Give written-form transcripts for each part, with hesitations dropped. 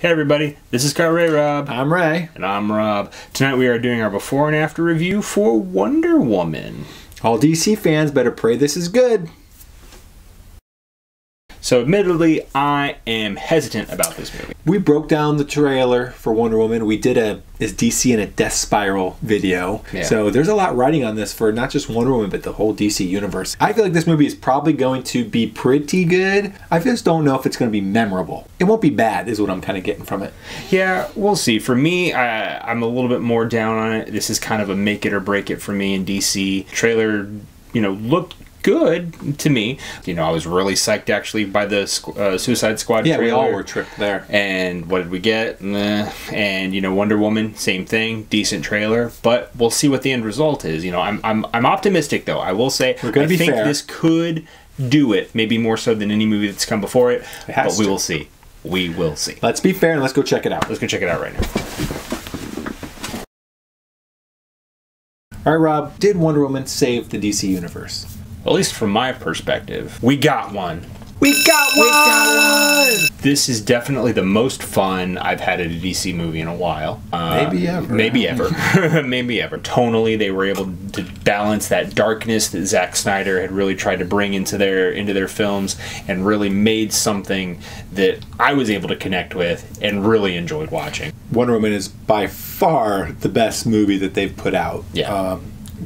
Hey everybody, this is Ray Rob. I'm Ray. And I'm Rob. Tonight we are doing our before and after review for Wonder Woman. All DC fans better pray this is good. So admittedly, I am hesitant about this movie. We broke down the trailer for Wonder Woman. We did Is DC in a Death Spiral video. Yeah. So there's a lot riding on this for not just Wonder Woman, but the whole DC universe. I feel like this movie is probably going to be pretty good. I just don't know if it's going to be memorable. It won't be bad, is what I'm kind of getting from it. Yeah, we'll see. For me, I'm a little bit more down on it. This is kind of a make it or break it for me in DC. Trailer, looked good to me. I was really psyched actually by the Suicide Squad trailer. We all were tripped there. And what did we get? And Wonder Woman, same thing, decent trailer. But we'll see what the end result is. I'm optimistic though. I will say I think this could do it, maybe more so than any movie that's come before it. But we will see. We will see. Let's be fair and let's go check it out. Let's go check it out right now. All right, Rob. Did Wonder Woman save the DC universe? At least from my perspective, we got one. We got one! This is definitely the most fun I've had at a DC movie in a while. Maybe ever. Maybe ever. Maybe ever. Tonally, they were able to balance that darkness that Zack Snyder had really tried to bring into their films and really made something that I was able to connect with and really enjoyed watching. Wonder Woman is by far the best movie that they've put out. Yeah.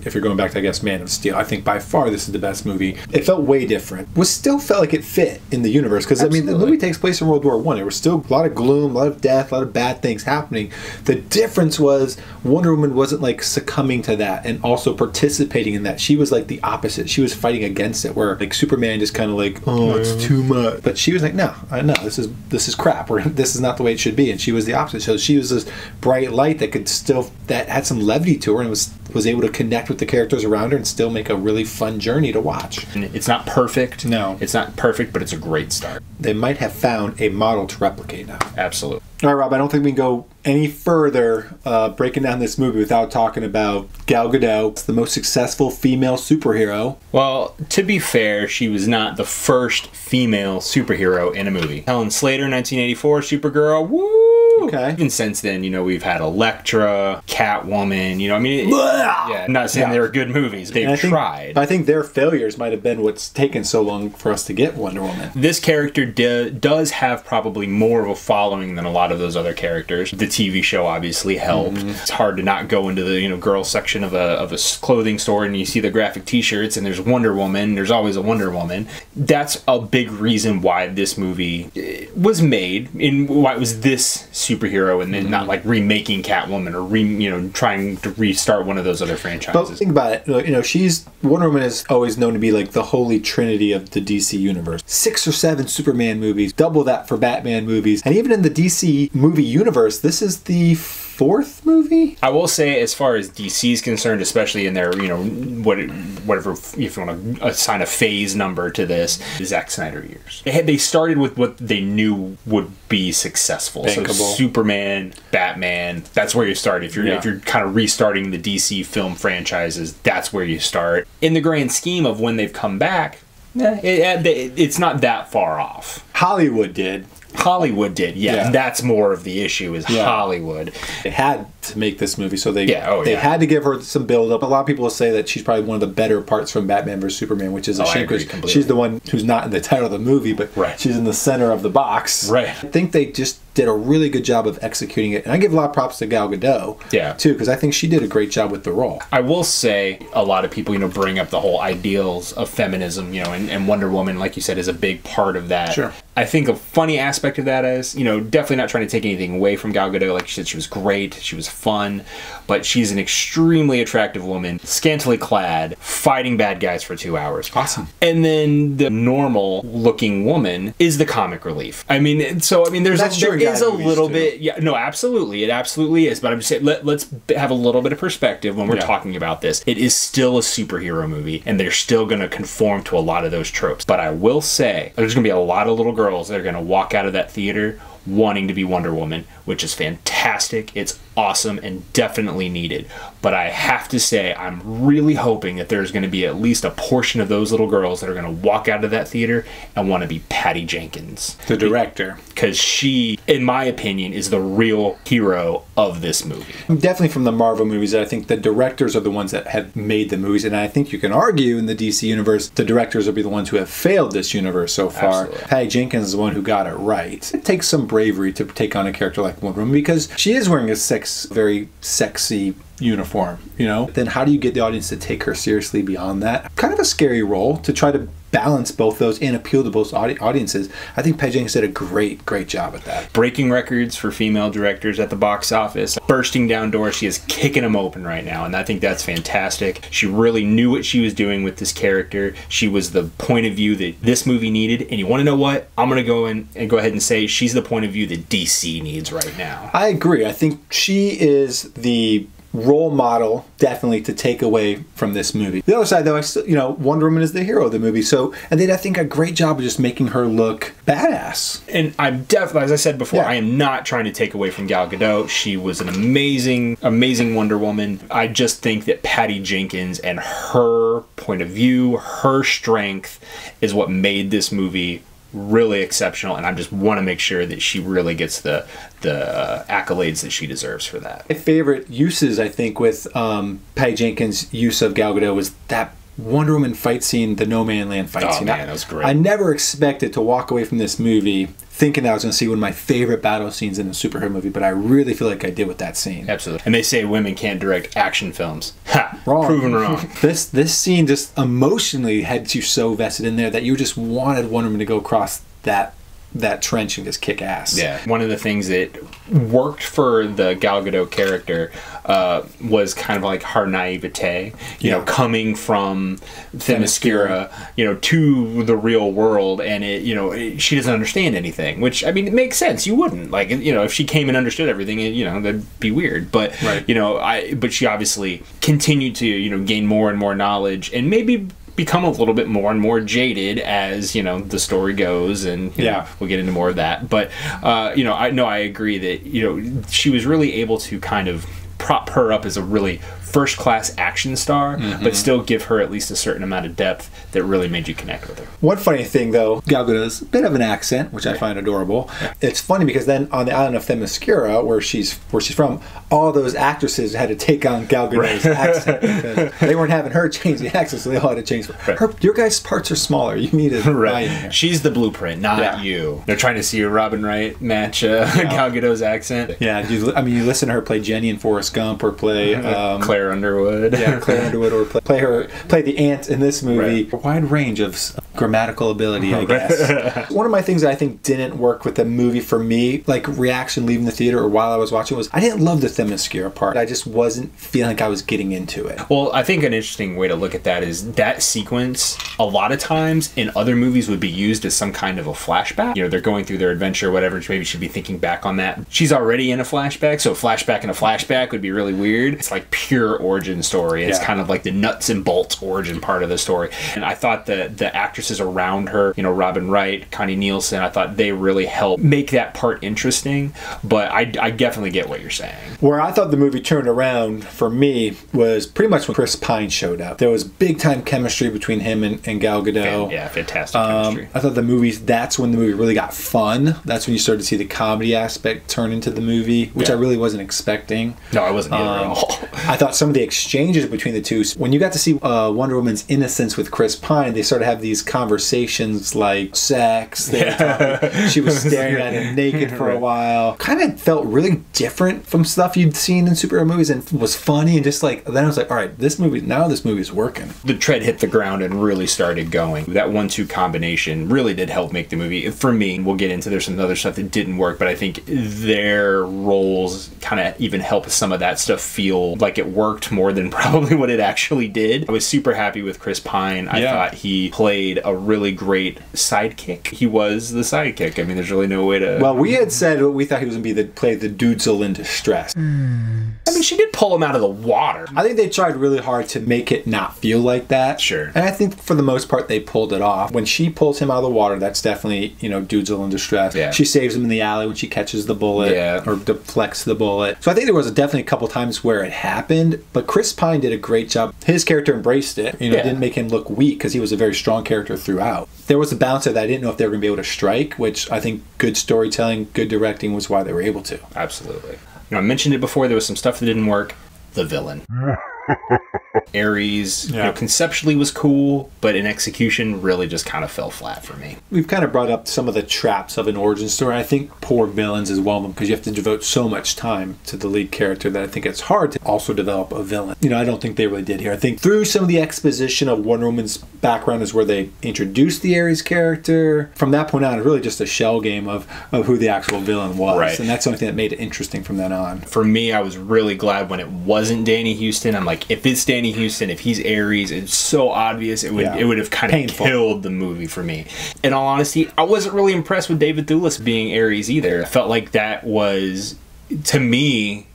If you're going back to, I guess, Man of Steel, I think by far this is the best movie. It felt way different. Still felt like it fit in the universe. Because, the movie takes place in World War I. There was still a lot of gloom, a lot of death, a lot of bad things happening. The difference was Wonder Woman wasn't, succumbing to that and also participating in that. She was, the opposite. She was fighting against it, where, Superman just kind of it's too much. But she was like, no, this is crap. Or this is not the way it should be. And she was the opposite. So she was this bright light that had some levity to her and was able to connect with the characters around her and still make a really fun journey to watch. And it's not perfect. No. It's not perfect, but it's a great start. They might have found a model to replicate now. Absolutely. All right, Rob, I don't think we can go any further breaking down this movie without talking about Gal Gadot. It's the most successful female superhero. Well, to be fair, she was not the first female superhero in a movie. Helen Slater, 1984, Supergirl, woo! Okay. Even since then, we've had Elektra, Catwoman, yeah, I'm not saying they were good movies. They've tried. I think their failures might have been what's taken so long for us to get Wonder Woman. This character does have probably more of a following than a lot of those other characters. The TV show obviously helped. It's hard to not go into the girl section of a clothing store and you see the graphic t-shirts and there's Wonder Woman. There's always a Wonder Woman. That's a big reason why this movie was made and why it was this superhero and then not remaking Catwoman or trying to restart one of those other franchises. But think about it. Wonder Woman is always known to be the holy trinity of the DC universe. 6 or 7 Superman movies, double that for Batman movies, and even in the DC movie universe, this is the 4th movie? I will say, as far as DC is concerned, especially in their, whatever, if you want to assign a phase number to this, the Zack Snyder years. They started with what they knew would be successful. Bankable. So Superman, Batman, that's where you start. If you're kind of restarting the DC film franchises, that's where you start. In the grand scheme of when they've come back, it's not that far off. Hollywood did. Yeah. That's more of the issue is Hollywood. They had to make this movie, so they had to give her some build-up. A lot of people will say that she's probably one of the better parts from Batman vs. Superman, which is a shame because she's the one who's not in the title of the movie, but she's in the center of the box. Right. I think they just did a really good job of executing it. And I give a lot of props to Gal Gadot, too, because I think she did a great job with the role. I will say a lot of people, bring up the whole ideals of feminism, and Wonder Woman, like you said, is a big part of that. Sure. I think a funny aspect of that is, definitely not trying to take anything away from Gal Gadot. Like she said, she was great. She was fun. But she's an extremely attractive woman, scantily clad, fighting bad guys for 2 hours. Awesome. And then the normal-looking woman is the comic relief. There is a little bit... Yeah, no, absolutely. It absolutely is. But I'm just saying, let's have a little bit of perspective when we're talking about this. It is still a superhero movie, and they're still going to conform to a lot of those tropes. But I will say, there's going to be a lot of little girls that are going to walk out of that theater wanting to be Wonder Woman, which is fantastic. fantastic. It's awesome and definitely needed. But I have to say, I'm really hoping that there's going to be at least a portion of those little girls that are going to walk out of that theater and want to be Patty Jenkins, the director, because she, in my opinion, is the real hero of this movie. Definitely from the Marvel movies, I think the directors are the ones that have made the movies, and I think you can argue in the DC universe, the directors will be the ones who have failed this universe so far. Absolutely. Patty Jenkins is the one who got it right. It takes some bravery to take on a character like Wonder Woman because she is wearing a very sexy uniform, you know? Then how do you get the audience to take her seriously beyond that? Kind of a scary role to try to balance both those and appeal to both audiences. I think Patty Jenkins did a great job at that. Breaking records for female directors at the box office, bursting down doors. She is kicking them open right now, and I think that's fantastic. She really knew what she was doing with this character. She was the point of view that this movie needed, and you want to know what? I'm going to go in and go ahead and say she's the point of view that DC needs right now. I agree. I think she is the role model definitely to take away from this movie. The other side though, I still, you know, Wonder Woman is the hero of the movie, so and they did, I think, a great job of just making her look badass. And I'm definitely, as I said before, I am not trying to take away from Gal Gadot. She was an amazing Wonder Woman. I just think that Patty Jenkins and her point of view, her strength is what made this movie really exceptional, and I just want to make sure that she really gets the accolades that she deserves for that. My favorite uses, I think, with Patty Jenkins' use of Gal Gadot was that Wonder Woman fight scene, the No Man Land fight scene. Man, that was great. I never expected to walk away from this movie thinking that I was going to see one of my favorite battle scenes in a superhero movie, but I really feel like I did with that scene. Absolutely. And they say women can't direct action films. Ha! Wrong. Proven wrong. This scene just emotionally had you so vested in there that you just wanted Wonder Woman to go across that trench and just kick ass. Yeah. One of the things that worked for the Gal Gadot character was kind of like her naivete, you know, coming from Themyscira, you know, to the real world, and she doesn't understand anything, which, I mean, it makes sense. You wouldn't, like, you know, if she came and understood everything, you know, that'd be weird. But you know, but she obviously continued to, you know, gain more and more knowledge, and maybe become a little bit more and more jaded as, you know, the story goes, and you know, we'll get into more of that. But you know, I agree that, you know, she was really able to kind of prop her up as a really first-class action star, but still give her at least a certain amount of depth that really made you connect with her. One funny thing, though, Gal Gadot's a bit of an accent, which I find adorable. It's funny because then on the island of Themyscira, where she's from, all those actresses had to take on Gal Gadot's accent because they weren't having her change the accent, so they all had to change. Your guys' parts are smaller. You need to She's the blueprint, not you. They're trying to see a Robin Wright match Gal Gadot's accent. Yeah, I mean, you listen to her play Jenny in Forrest Gump, or play Claire Underwood. Yeah, Claire Underwood, or play the aunt in this movie. A wide range of grammatical ability, I guess. One of my things that I think didn't work with the movie for me, like reaction leaving the theater or while I was watching, was I didn't love the Themyscira part. I just wasn't feeling like I was getting into it. Well, I think an interesting way to look at that is that sequence, a lot of times in other movies, would be used as some kind of a flashback. You know, they're going through their adventure or whatever, maybe should be thinking back on that. She's already in a flashback, so a flashback in a flashback would be really weird. It's like pure origin story. It's kind of like the nuts and bolts origin part of the story. And I thought that the actresses around her, you know, Robin Wright, Connie Nielsen, I thought they really helped make that part interesting. But I definitely get what you're saying. Where I thought the movie turned around for me was pretty much when Chris Pine showed up. There was big time chemistry between him and Gal Gadot. Yeah, fantastic chemistry. I thought that's when the movie really got fun. That's when you started to see the comedy aspect turn into the movie, which I really wasn't expecting. No, I wasn't either at all. I thought some of the exchanges between the two, when you got to see Wonder Woman's innocence with Chris Pine, they sort of have these conversations like sex. She was staring at him naked for a while. Kind of felt really different from stuff you'd seen in superhero movies, and was funny, and just like, then I was like, all right, this movie's working. The tread hit the ground and really started going. That 1-2 combination really did help make the movie. For me, we'll get into, there's some other stuff that didn't work, but I think their roles kind of even help some of that stuff feel like it worked worked more than probably what it actually did. I was super happy with Chris Pine. I thought he played a really great sidekick. He was the sidekick. I mean, there's really no way to... Well, we had said we thought he was going to play the Dudezel in distress. I mean, she did pull him out of the water. I think they tried really hard to make it not feel like that. Sure. And I think for the most part, they pulled it off. When she pulls him out of the water, that's definitely, you know, Dudezel in distress. Yeah. She saves him in the alley when she catches the bullet or deflects the bullet. So I think there was definitely a couple times where it happened, but Chris Pine did a great job. His character embraced it. You know, it didn't make him look weak because he was a very strong character throughout. There was a balance that I didn't know if they were going to be able to strike, which I think good storytelling, good directing was why they were able to. Absolutely. You know, I mentioned it before, there was some stuff that didn't work. The villain. Ares, you know, conceptually was cool, but in execution really just kind of fell flat for me. We've kind of brought up some of the traps of an origin story. I think poor villains is one of them because you have to devote so much time to the lead character that I think it's hard to also develop a villain. You know, I don't think they really did here. I think through some of the exposition of Wonder Woman's background is where they introduced the Ares character. From that point on, it's really just a shell game of who the actual villain was. Right. And that's the only thing that made it interesting from then on. For me, I was really glad when it wasn't Danny Huston. I'm like, if it's Danny Huston, if he's Ares, it's so obvious, it would have kind of killed the movie for me. In all honesty, I wasn't really impressed with David Thewlis being Ares either. I felt like that was, to me,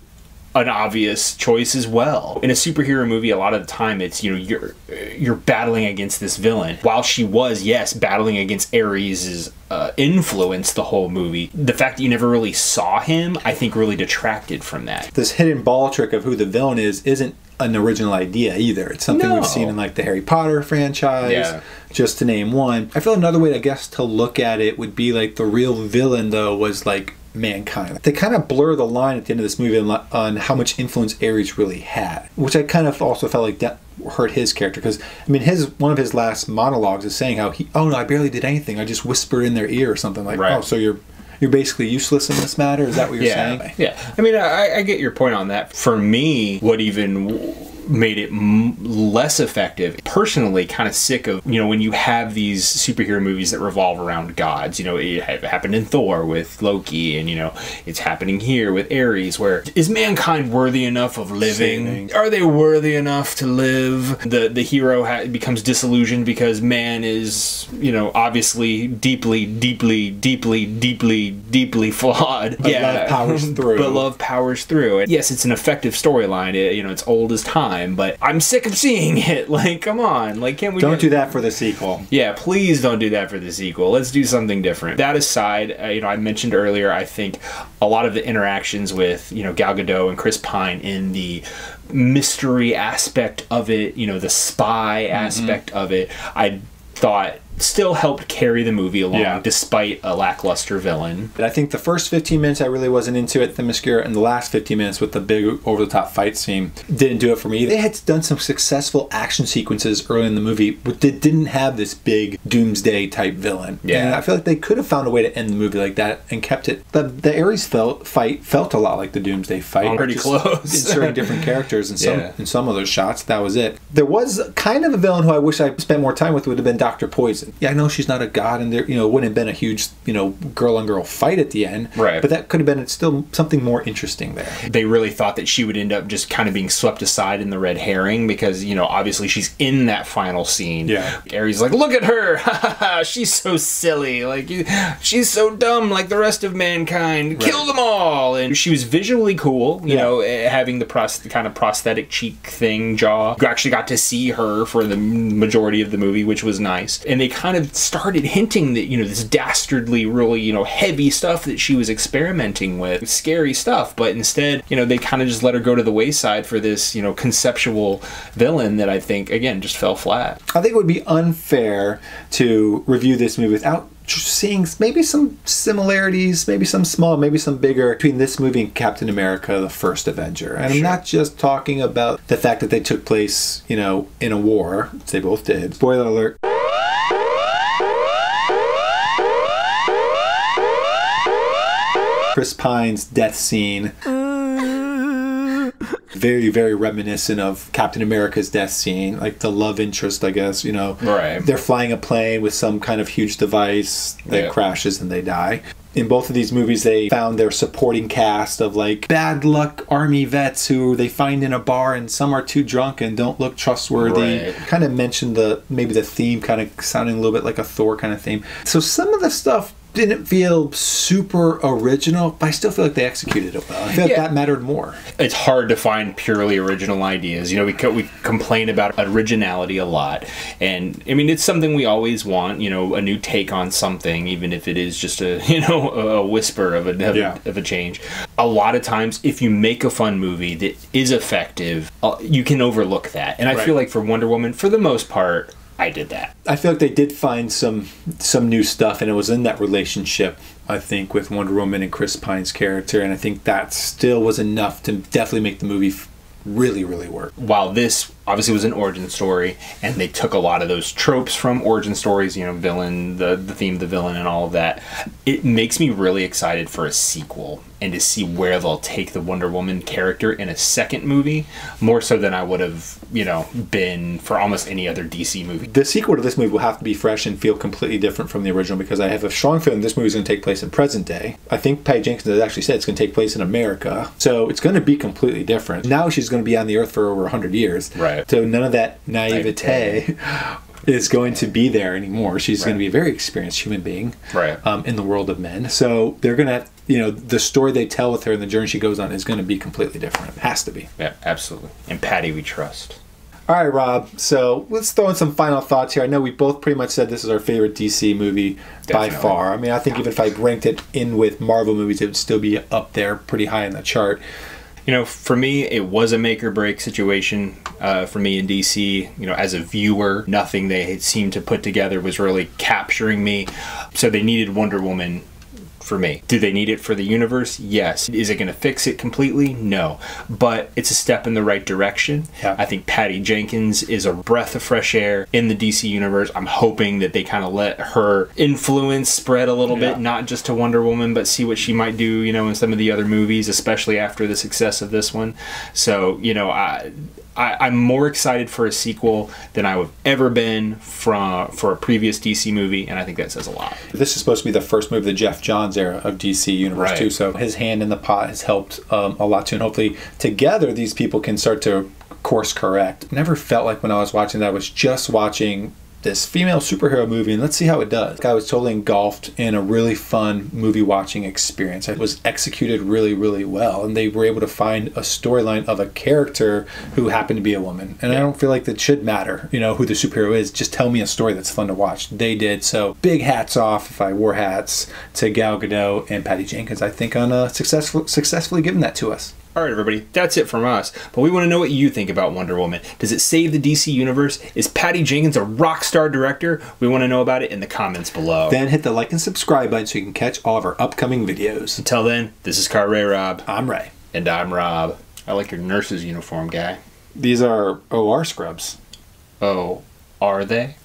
an obvious choice as well. In a superhero movie, a lot of the time it's, you know, you're battling against this villain. While she was, yes, battling against Ares' influence the whole movie, the fact that you never really saw him, I think really detracted from that. This hidden ball trick of who the villain is isn't an original idea either. It's something we've seen in like the Harry Potter franchise, just to name one. I feel another way, I guess, to look at it would be like the real villain though was like mankind. They kind of blur the line at the end of this movie on how much influence Ares really had, which I kind of also felt like that hurt his character because I mean one of his last monologues is saying how oh no, I barely did anything, I just whispered in their ear or something like oh, so you're basically useless in this matter? Is that what you're saying? Yeah. I mean, I get your point on that. For me, what even made it less effective, personally kind of sick of, you know, when you have these superhero movies that revolve around gods. You know, it happened in Thor with Loki, and, you know, it's happening here with Ares, where is mankind worthy enough of living? Are they worthy enough to live? The hero becomes disillusioned because man is, you know, obviously deeply flawed. But love powers through. But love powers through. And yes, it's an effective storyline. You know, it's old as time, but I'm sick of seeing it. Like, come on. Like, can't we don't do that for the sequel? Yeah, please don't do that for the sequel. Let's do something different. That aside, you know, I mentioned earlier, I think a lot of the interactions with, you know, Gal Gadot and Chris Pine in the mystery aspect of it, you know, the spy aspect of it, I thought still helped carry the movie along despite a lackluster villain. But I think the first 15 minutes I really wasn't into it, Themyscira, and the last 15 minutes with the big over-the-top fight scene didn't do it for me. They had done some successful action sequences early in the movie, but they didn't have this big doomsday type villain. Yeah. And I feel like they could have found a way to end the movie like that and kept it. The Ares fight felt a lot like the doomsday fight. Pretty close. Inserting different characters in some of those shots. That was it. There was kind of a villain who I wish I spent more time with, would have been Dr. Poison. Yeah, I know she's not a god, and there, you know, it wouldn't have been a huge, you know, girl-on-girl fight at the end. Right. But that could have been still something more interesting there. They really thought that she would end up just kind of being swept aside in the red herring because, you know, obviously she's in that final scene. Yeah. Ares is like, look at her! She's so silly. Like, she's so dumb like the rest of mankind. Kill them all! And she was visually cool, you know, having the kind of prosthetic cheek thing, jaw. You actually got to see her for the majority of the movie, which was nice. And they kind of started hinting that, you know, this dastardly, really, you know, heavy stuff that she was experimenting with, scary stuff, but instead, you know, they kind of just let her go to the wayside for this, you know, conceptual villain that I think, again, just fell flat. I think it would be unfair to review this movie without seeing maybe some similarities, maybe some small, maybe some bigger, between this movie and Captain America, the First Avenger. And I'm not just talking about the fact that they took place, you know, in a war, which they both did. Spoiler alert. Chris Pine's death scene. Very, very reminiscent of Captain America's death scene, like the love interest, I guess, you know. Right. They're flying a plane with some kind of huge device that crashes and they die. In both of these movies, they found their supporting cast of like bad luck army vets who they find in a bar, and some are too drunk and don't look trustworthy. Right. Kind of mentioned maybe the theme kind of sounding a little bit like a Thor kind of theme. So some of the stuff didn't feel super original, but I still feel like they executed it well. I feel like that mattered more. It's hard to find purely original ideas. You know, we complain about originality a lot, and I mean, it's something we always want. You know, a new take on something, even if it is just a whisper of a change. A lot of times, if you make a fun movie that is effective, you can overlook that. And I feel like for Wonder Woman, for the most part, I did that. I feel like they did find some new stuff, and it was in that relationship, I think, with Wonder Woman and Chris Pine's character, and I think that still was enough to definitely make the movie really, really work. While this obviously was an origin story, and they took a lot of those tropes from origin stories, you know, villain, the theme of the villain and all of that, it makes me really excited for a sequel and to see where they'll take the Wonder Woman character in a second movie, more so than I would have, you know, been for almost any other DC movie. The sequel to this movie will have to be fresh and feel completely different from the original, because I have a strong feeling this movie is going to take place in present day. I think Patty Jenkins has actually said it's going to take place in America, so it's going to be completely different. Now she's going to be on the earth for over 100 years. Right. So none of that naivete is going to be there anymore. She's going to be a very experienced human being in the world of men. So they're going to, you know, the story they tell with her and the journey she goes on is going to be completely different. It has to be. Yeah, absolutely. And Patty we trust. All right, Rob. So let's throw in some final thoughts here. I know we both pretty much said this is our favorite DC movie by far. I mean, I think even if I ranked it in with Marvel movies, it would still be up there pretty high in the chart. You know, for me, it was a make or break situation for me in DC. You know, as a viewer, nothing they had seemed to put together was really capturing me. So they needed Wonder Woman for me. Do they need it for the universe? Yes. Is it going to fix it completely? No. But it's a step in the right direction. Yeah. I think Patty Jenkins is a breath of fresh air in the DC universe. I'm hoping that they kind of let her influence spread a little bit, not just to Wonder Woman, but see what she might do, you know, in some of the other movies, especially after the success of this one. So, you know, I'm more excited for a sequel than I have ever been for a previous DC movie, and I think that says a lot. This is supposed to be the first movie of the Jeff Johns era of DC Universe, too, so his hand in the pot has helped a lot, too, and hopefully together these people can start to course correct. Never felt like when I was watching that I was just watching this female superhero movie, and let's see how it does. I was totally engulfed in a really fun movie watching experience. It was executed really, really well, and they were able to find a storyline of a character who happened to be a woman. And I don't feel like that should matter, you know, who the superhero is. Just tell me a story that's fun to watch. They did. So big hats off, if I wore hats, to Gal Gadot and Patty Jenkins, I think, on successfully giving that to us. All right, everybody, that's it from us. But we want to know what you think about Wonder Woman. Does it save the DC Universe? Is Patty Jenkins a rock star director? We want to know about it in the comments below. Then hit the like and subscribe button so you can catch all of our upcoming videos. Until then, this is Car Ray Rob. I'm Ray. And I'm Rob. I like your nurse's uniform, guy. These are OR scrubs. Oh, are they?